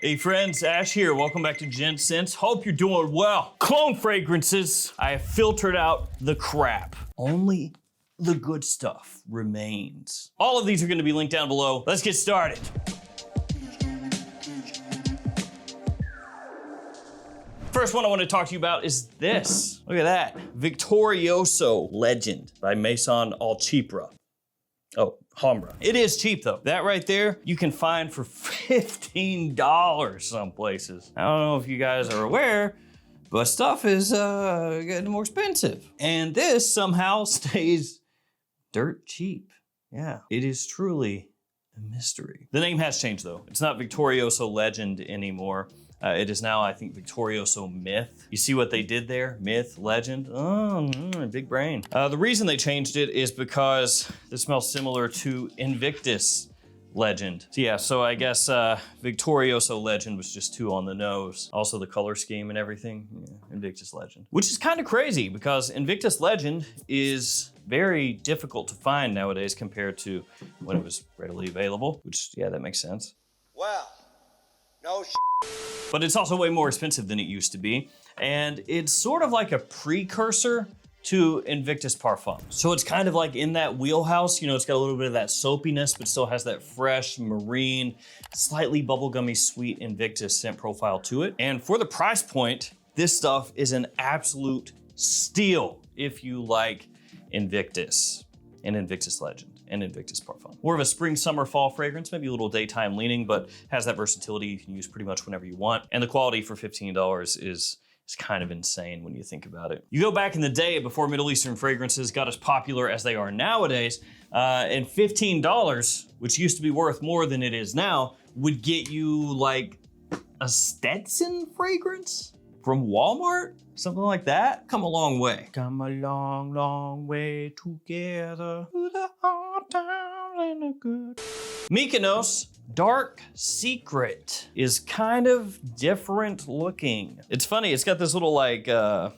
Hey friends, Ash here. Welcome back to Gents. Hope you're doing well. Clone fragrances. I have filtered out the crap. Only the good stuff remains. All of these are gonna be linked down below. Let's get started. First one I want to talk to you about is this. Look at that. Victorio Legend by Maison Alchipra. Oh, Homra. It is cheap though. That right there, you can find for $15 some places. I don't know if you guys are aware, but stuff is getting more expensive. And this somehow stays dirt cheap. Yeah, it is truly a mystery. The name has changed though. It's not Victorio Legend anymore. It is now, I think, Victorio Myth. You see what they did there? Myth, legend, big brain. The reason they changed it is because this smells similar to Invictus Legend. So yeah, so I guess Victorio Legend was just too on the nose. Also the color scheme and everything, yeah, Invictus Legend. Which is kind of crazy because Invictus Legend is very difficult to find nowadays compared to when it was readily available, which, yeah, that makes sense. Well, no But it's also way more expensive than it used to be. And it's sort of like a precursor to Invictus Parfum. So it's kind of like in that wheelhouse, you know, it's got a little bit of that soapiness, but still has that fresh, marine, slightly bubblegummy sweet Invictus scent profile to it. And for the price point, this stuff is an absolute steal if you like Invictus and Invictus Legend and Invictus Parfum. More of a spring, summer, fall fragrance, maybe a little daytime leaning, but has that versatility you can use pretty much whenever you want. And the quality for $15 is kind of insane when you think about it. You go back in the day before Middle Eastern fragrances got as popular as they are nowadays, and $15, which used to be worth more than it is now, would get you like a Stetson fragrance from Walmart? Something like that? Come a long way. Come a long, long way together through the hard times and the good. Mykonos Dark Secret is kind of different looking. It's funny, it's got this little like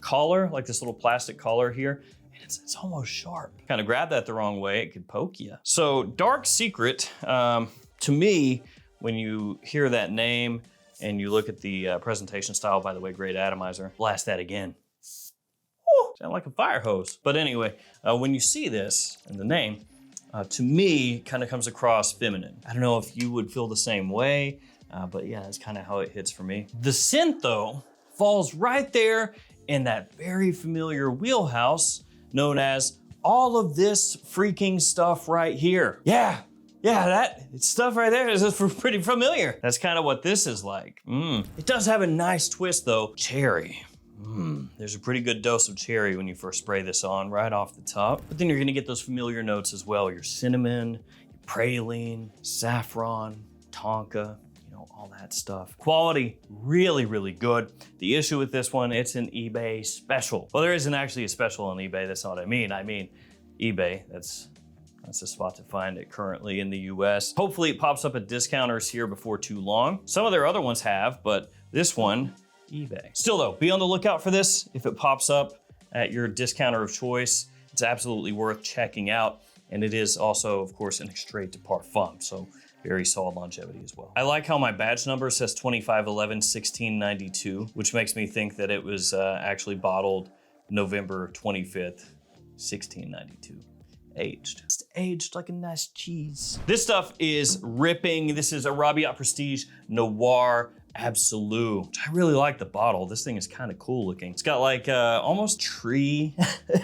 collar, like this little plastic collar here. And it's almost sharp. Kind of grab that the wrong way, it could poke you. So Dark Secret, to me, when you hear that name, and you look at the presentation style, by the way, great atomizer. Blast that again. Woo, sound like a fire hose. But anyway, when you see this and the name, to me, kind of comes across feminine. I don't know if you would feel the same way, but yeah, that's kind of how it hits for me. The scent though, falls right there in that very familiar wheelhouse known as all of this freaking stuff right here. Yeah, that stuff right there is pretty familiar. That's kind of what this is like. It does have a nice twist though. Cherry. There's a pretty good dose of cherry when you first spray this on right off the top. But then you're gonna get those familiar notes as well. Your cinnamon, your praline, saffron, tonka, you know, all that stuff. Quality, really, really good. The issue with this one, it's an eBay special. Well, there isn't actually a special on eBay, that's not what I mean. I mean, eBay, that's the spot to find it currently in the US. Hopefully it pops up at discounters here before too long. Some of their other ones have, but this one, eBay. Still though, be on the lookout for this. If it pops up at your discounter of choice, it's absolutely worth checking out. And it is also, of course, an extrait de parfum, so very solid longevity as well. I like how my badge number says 2511-1692, which makes me think that it was actually bottled November 25th, 1692. Aged. It's aged like a nice cheese. This stuff is ripping. This is a Rabi Prestige Noir Absolu. I really like the bottle. This thing is kind of cool looking. It's got like almost tree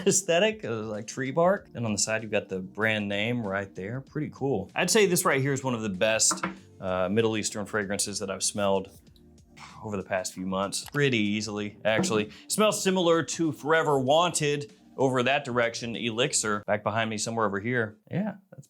aesthetic, like tree bark. And on the side, you've got the brand name right there. Pretty cool. I'd say this right here is one of the best Middle Eastern fragrances that I've smelled over the past few months. Pretty easily, actually. It smells similar to Forever Wanted, over that direction, Elixir, back behind me somewhere over here. Yeah, that's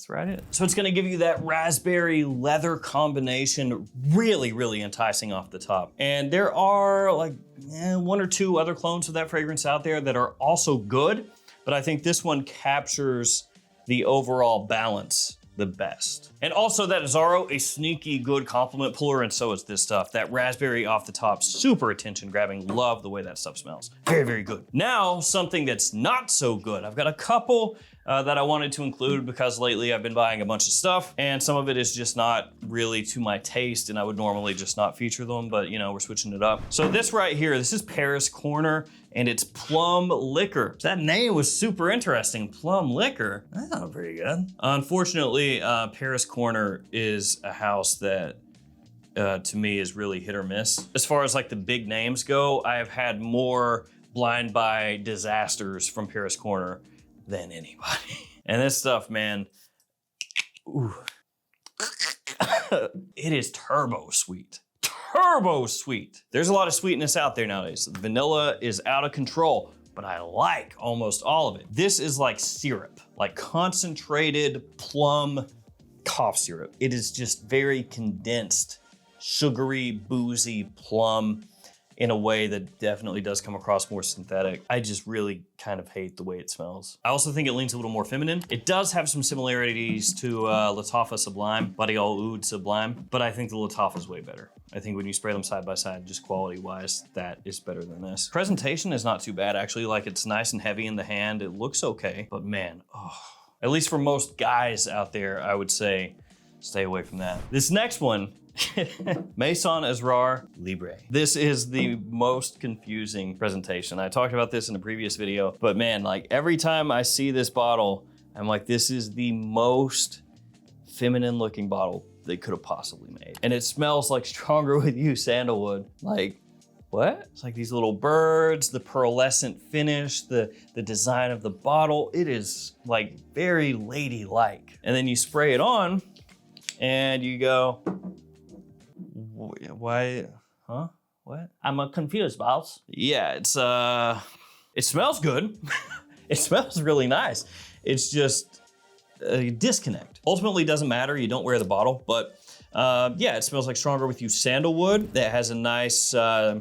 right it. So it's gonna give you that raspberry leather combination, really, really enticing off the top. And there are like one or two other clones of that fragrance out there that are also good, but I think this one captures the overall balance the best. And also that Azzaro, a sneaky good compliment puller, and so is this stuff. That raspberry off the top, super attention grabbing. Love the way that stuff smells. Very, very good. Now, something that's not so good. I've got a couple that I wanted to include because lately I've been buying a bunch of stuff and some of it is just not really to my taste and I would normally just not feature them, but you know, we're switching it up. So this right here, this is Paris Corner and it's Plum Liquor. That name was super interesting, Plum Liquor. That sounded pretty good. Unfortunately, Paris Corner is a house that to me is really hit or miss. As far as like the big names go, I have had more blind buy disasters from Paris Corner than anybody. And this stuff, man, ooh. It is turbo sweet. Turbo sweet. There's a lot of sweetness out there nowadays. The vanilla is out of control, but I like almost all of it. This is like syrup, like concentrated plum cough syrup. It is just very condensed, sugary, boozy plum in a way that definitely does come across more synthetic. I just really kind of hate the way it smells. I also think it leans a little more feminine. It does have some similarities to Lattafa Sublime, Body All Oud Sublime, but I think the Lattafa is way better. I think when you spray them side by side, just quality-wise, that is better than this. Presentation is not too bad, actually. Like, it's nice and heavy in the hand. It looks okay, but man, at least for most guys out there, I would say stay away from that. This next one, Maison Asrar Libre. This is the most confusing presentation. I talked about this in a previous video, but man, like every time I see this bottle, I'm like, this is the most feminine looking bottle they could have possibly made. And it smells like Stronger With You sandalwood. Like, what? It's like these little birds, the pearlescent finish, the design of the bottle. It is like very ladylike. And then you spray it on and you go, why, huh? What? I'm confused, boss. Yeah, it's, it smells good. It smells really nice. It's just a disconnect. Ultimately, doesn't matter, you don't wear the bottle, but yeah, it smells like Stronger With You sandalwood. That has a nice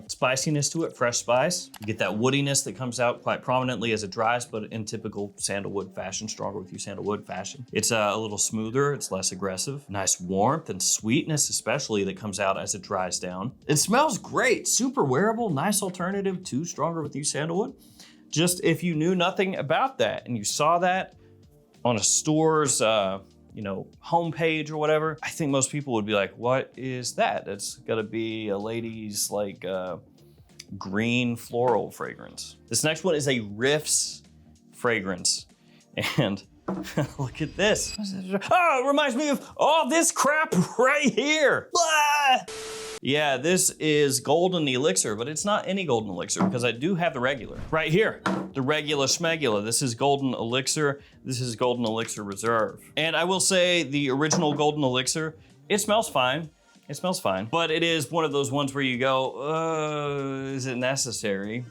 spiciness to it, fresh spice. You get that woodiness that comes out quite prominently as it dries, but in typical sandalwood fashion, Stronger With You sandalwood fashion. It's a little smoother, it's less aggressive. Nice warmth and sweetness especially that comes out as it dries down. It smells great, super wearable, nice alternative to Stronger With You sandalwood. Just if you knew nothing about that and you saw that on a store's you know, homepage or whatever, I think most people would be like, what is that? It's gotta be a lady's like green floral fragrance. This next one is a Riiffs fragrance. And look at this. Oh, it reminds me of all this crap right here. Blah! Yeah, this is Golden Elixir, but it's not any Golden Elixir because I do have the regular. Right here, the regular schmegula. This is Golden Elixir. This is Golden Elixir Reserve. And I will say the original Golden Elixir, it smells fine. It smells fine, but it is one of those ones where you go, is it necessary?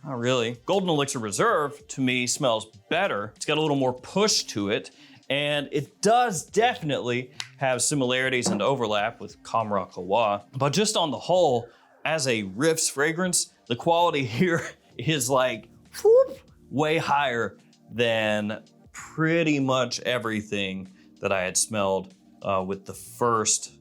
Not really. Golden Elixir Reserve, to me, smells better. It's got a little more push to it, and it does definitely have similarities and overlap with Kamra Kawa. But just on the whole, as a Riiffs fragrance, the quality here is like whoop, way higher than pretty much everything that I had smelled with the first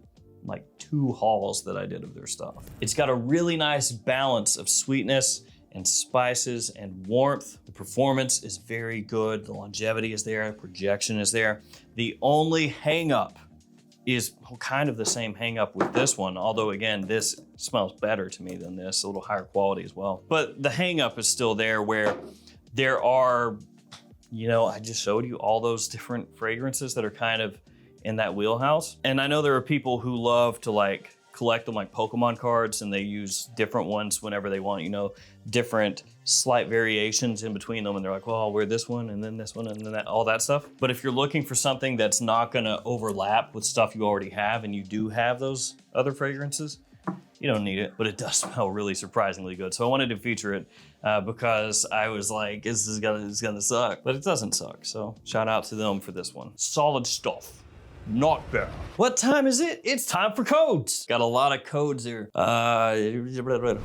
like 2 hauls that I did of their stuff. It's got a really nice balance of sweetness and spices and warmth. The performance is very good. The longevity is there, projection is there. The only hang up is kind of the same hang up with this one, although again, this smells better to me than this, a little higher quality as well. But the hang up is still there where there are, you know, I just showed you all those different fragrances that are kind of in that wheelhouse. And I know there are people who love to like collect them like Pokemon cards and they use different ones whenever they want, you know, different slight variations in between them. And they're like, well, I'll wear this one and then this one and then that, all that stuff. But if you're looking for something that's not gonna overlap with stuff you already have and you do have those other fragrances, you don't need it, but it does smell really surprisingly good. So I wanted to feature it because I was like, this is gonna suck, but it doesn't suck. So shout out to them for this one. Solid stuff. Not bad. What time is it? It's time for codes. Got a lot of codes here. Fragflex,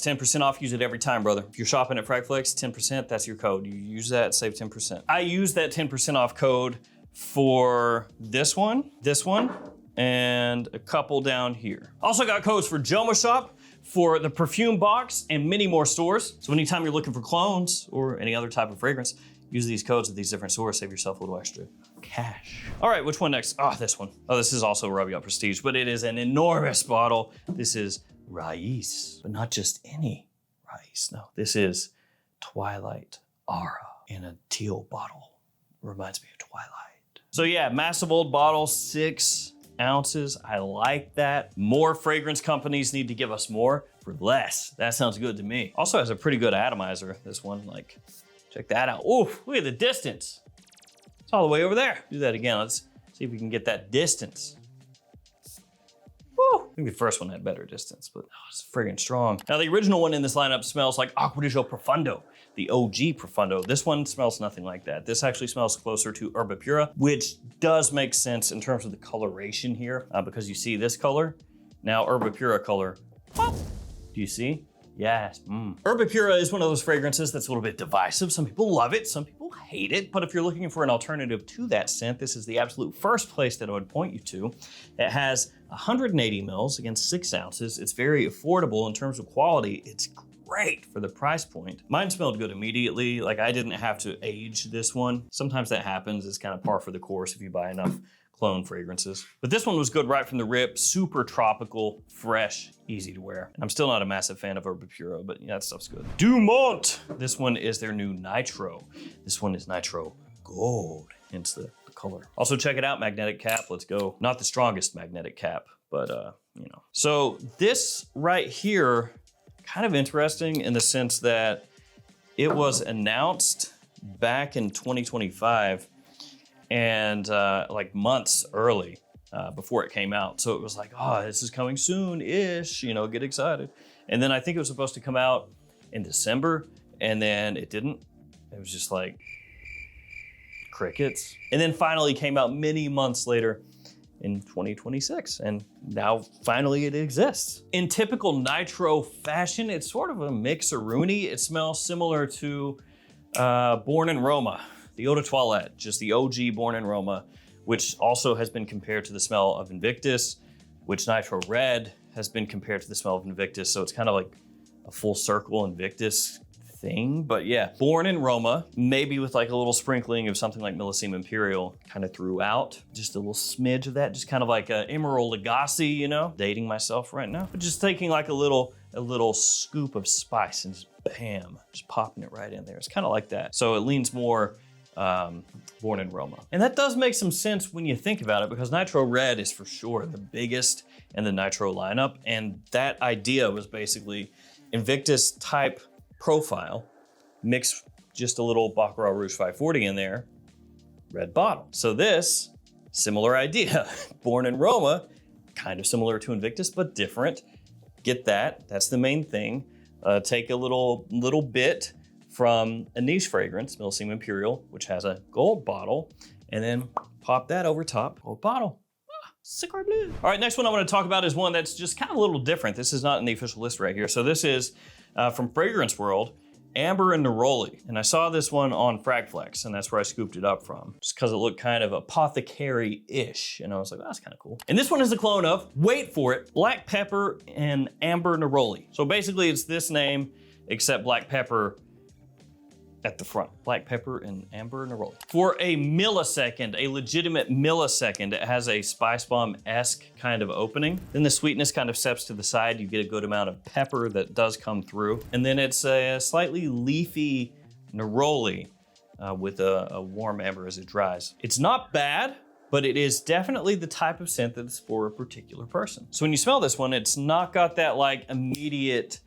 10% off. Use it every time, brother. If you're shopping at Fragflex, 10%, that's your code. You use that, save 10%. I use that 10% off code for this one, and a couple down here. Also got codes for JOMASHOP, for the perfume box, and many more stores. So anytime you're looking for clones or any other type of fragrance, Use these codes at these different stores, save yourself a little extra cash. All right, which one next? Oh, this one. Oh, this is also Rabi Prestige, but it is an enormous bottle. This is Riiffs, but not just any Riiffs. No, this is Twilight Aura in a teal bottle. Reminds me of Twilight. So yeah, massive old bottle, 6 ounces. I like that. More fragrance companies need to give us more for less. That sounds good to me. Also has a pretty good atomizer, this one. Like, check that out. Oof, look at the distance. It's all the way over there. Do that again. Let's see if we can get that distance. Woo. I think the first one had better distance, but it's friggin' strong. Now the original one in this lineup smells like Acqua di Gio Profondo, the OG Profondo. This one smells nothing like that. This actually smells closer to Herba Pura, which does make sense in terms of the coloration here, because you see this color. Now Herba Pura color, pop. Do you see? Yes. Herba Pura is one of those fragrances that's a little bit divisive. Some people love it, some people hate it, but if you're looking for an alternative to that scent, this is the absolute first place that I would point you to. It has 180 mils against 6 ounces. It's very affordable in terms of quality. It's great for the price point. Mine smelled good immediately. Like, I didn't have to age this one. Sometimes that happens. It's kind of par for the course if you buy enough clone fragrances. But this one was good right from the rip. Super tropical, fresh, easy to wear. I'm still not a massive fan of Herba Pura, but yeah, that stuff's good. Dumont. This one is their new Nitro. This one is Nitro Gold, hence the color. Also check it out, magnetic cap, let's go. Not the strongest magnetic cap, but you know. So this right here, kind of interesting in the sense that it was announced back in 2025 and like months early before it came out. So it was like, oh, this is coming soon-ish, you know, get excited. And then I think it was supposed to come out in December, and then it didn't. It was just like crickets. And then finally came out many months later in 2026, and now finally it exists. In typical Nitro fashion, it's sort of a mix-a-rooney. It smells similar to Born in Roma, the Eau de Toilette, just the OG Born in Roma, which also has been compared to the smell of Invictus, which Nitro Red has been compared to the smell of Invictus. So it's kind of like a full circle Invictus thing. But yeah, Born in Roma, maybe with like a little sprinkling of something like Millésime Imperial kind of throughout, just a little smidge of that, just kind of like a Emerald Lagasse, you know, dating myself right now, but just taking like a little scoop of spice and just bam, just popping it right in there. It's kind of like that. So it leans more Born in Roma. And that does make some sense when you think about it, because Nitro Red is for sure the biggest in the Nitro lineup. And that idea was basically Invictus type profile, mix just a little Baccarat Rouge 540 in there, red bottle. So this, similar idea. Born in Roma, kind of similar to Invictus, but different. Get that, that's the main thing. Take a little bit from a niche fragrance, Millésime Imperial, which has a gold bottle, and then pop that over top, gold bottle. Sacre bleu. All right, next one I want to talk about is one that's just kind of a little different. This is not in the official list right here. So this is from Fragrance World, Amber and Neroli. And I saw this one on Fragflex, and that's where I scooped it up from, just because it looked kind of apothecary-ish. And I was like, oh, that's kind of cool. And this one is a clone of, wait for it, Black Pepper and Amber Neroli. So basically it's this name, except Black Pepper at the front. Black Pepper and Amber Neroli. For a millisecond, a legitimate millisecond, it has a Spice Bomb-esque kind of opening. Then the sweetness kind of steps to the side. You get a good amount of pepper that does come through. And then it's a slightly leafy Neroli with a warm amber as it dries. It's not bad, but it is definitely the type of scent that's for a particular person. So when you smell this one, it's not got that like immediate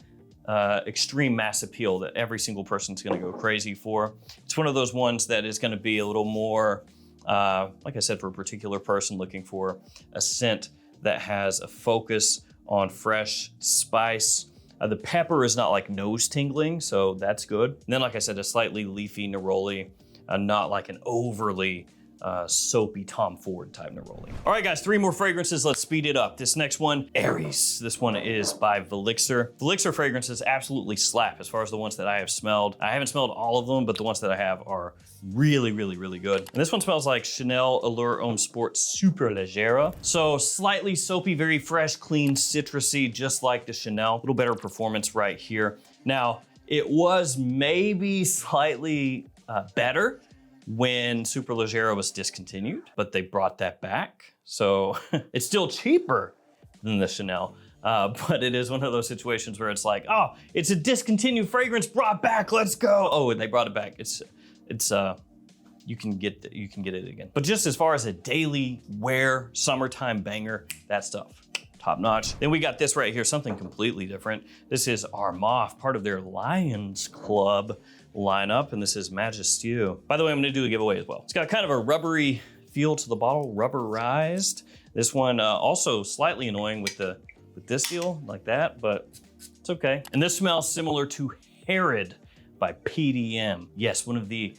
extreme mass appeal that every single person's gonna go crazy for. It's one of those ones that is gonna be a little more, like I said, for a particular person looking for a scent that has a focus on fresh spice. The pepper is not like nose tingling, so that's good. And then, like I said, a slightly leafy Neroli, not like an overly soapy Tom Ford type Neroli. All right, guys, 3 more fragrances. Let's speed it up. This next one, Aries. This one is by Elixir. Elixir fragrances absolutely slap as far as the ones that I have smelled. I haven't smelled all of them, but the ones that I have are really, really, really good. And this one smells like Chanel Allure Homme Sport Super Leggera. So slightly soapy, very fresh, clean, citrusy, just like the Chanel. A little better performance right here. Now, it was maybe slightly better when Super Leggero was discontinued, but they brought that back. So it's still cheaper than the Chanel. But it is one of those situations where it's like, oh, it's a discontinued fragrance brought back, let's go. Oh, and they brought it back. You can get it again. But just as far as a daily wear, summertime banger, that stuff, top notch. Then we got this right here, something completely different. This is Armaf, part of their Lions Club lineup, and this is Majestiu. By the way, I'm gonna do a giveaway as well. It's got kind of a rubbery feel to the bottle, rubberized. This one also slightly annoying with this deal like that, but it's okay. And this smells similar to Herod by PDM. Yes, one of the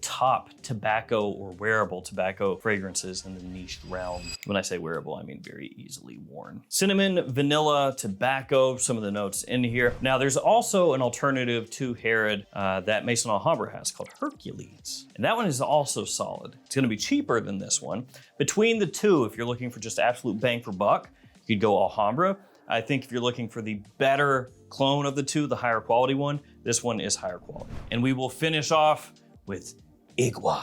top tobacco or wearable tobacco fragrances in the niche realm. When I say wearable, I mean very easily worn. Cinnamon, vanilla, tobacco, some of the notes in here. Now there's also an alternative to Herod that Maison Alhambra has called Hercules. And that one is also solid. It's gonna be cheaper than this one. Between the two, if you're looking for just absolute bang for buck, you'd go Alhambra. I think if you're looking for the better clone of the two, the higher quality one, this one is higher quality. And we will finish off with Ighwa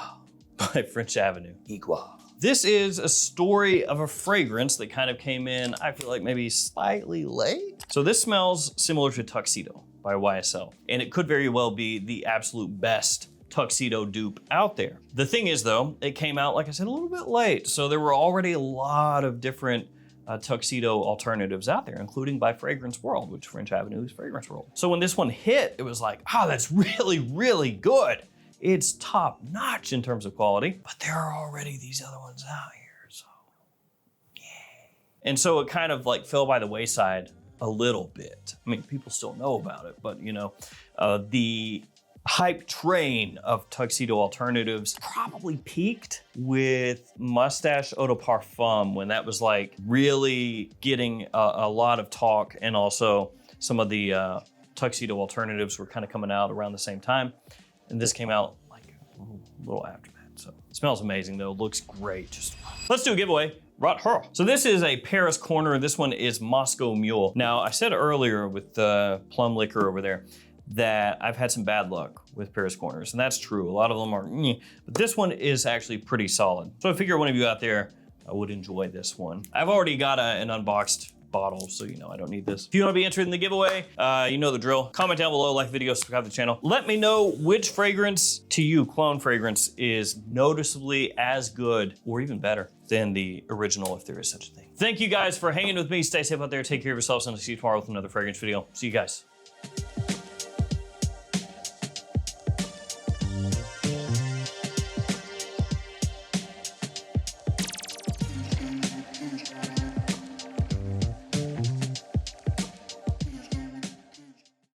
by French Avenue. Ighwa. This is a story of a fragrance that kind of came in, I feel like maybe slightly late. So this smells similar to Tuxedo by YSL. And it could very well be the absolute best Tuxedo dupe out there. The thing is though, it came out, like I said, a little bit late. So there were already a lot of different Tuxedo alternatives out there, including by Fragrance World, which French Avenue is Fragrance World. So when this one hit, it was like, oh, that's really, really good. It's top notch in terms of quality, but there are already these other ones out here, so yeah. And so it kind of like fell by the wayside a little bit. I mean, people still know about it, but you know, the hype train of Tuxedo alternatives probably peaked with Mustache Eau de Parfum when that was like really getting a lot of talk, and also some of the Tuxedo alternatives were kind of coming out around the same time. And this came out like a little after that. So it smells amazing though, looks great. Just let's do a giveaway. So this is a Paris Corner. This one is Moscow Mule. Now I said earlier with the Plum liquor over there that I've had some bad luck with Paris Corners, and that's true. A lot of them are, but this one is actually pretty solid. So I figure one of you out there would enjoy this one. I've already got an unboxed bottle, so you know I don't need this. If you want to be entered in the giveaway, you know the drill. Comment down below, like the video, subscribe to the channel. Let me know which fragrance to you, clone fragrance, is noticeably as good or even better than the original, if there is such a thing. Thank you guys for hanging with me. Stay safe out there. Take care of yourselves, and I'll see you tomorrow with another fragrance video. See you guys.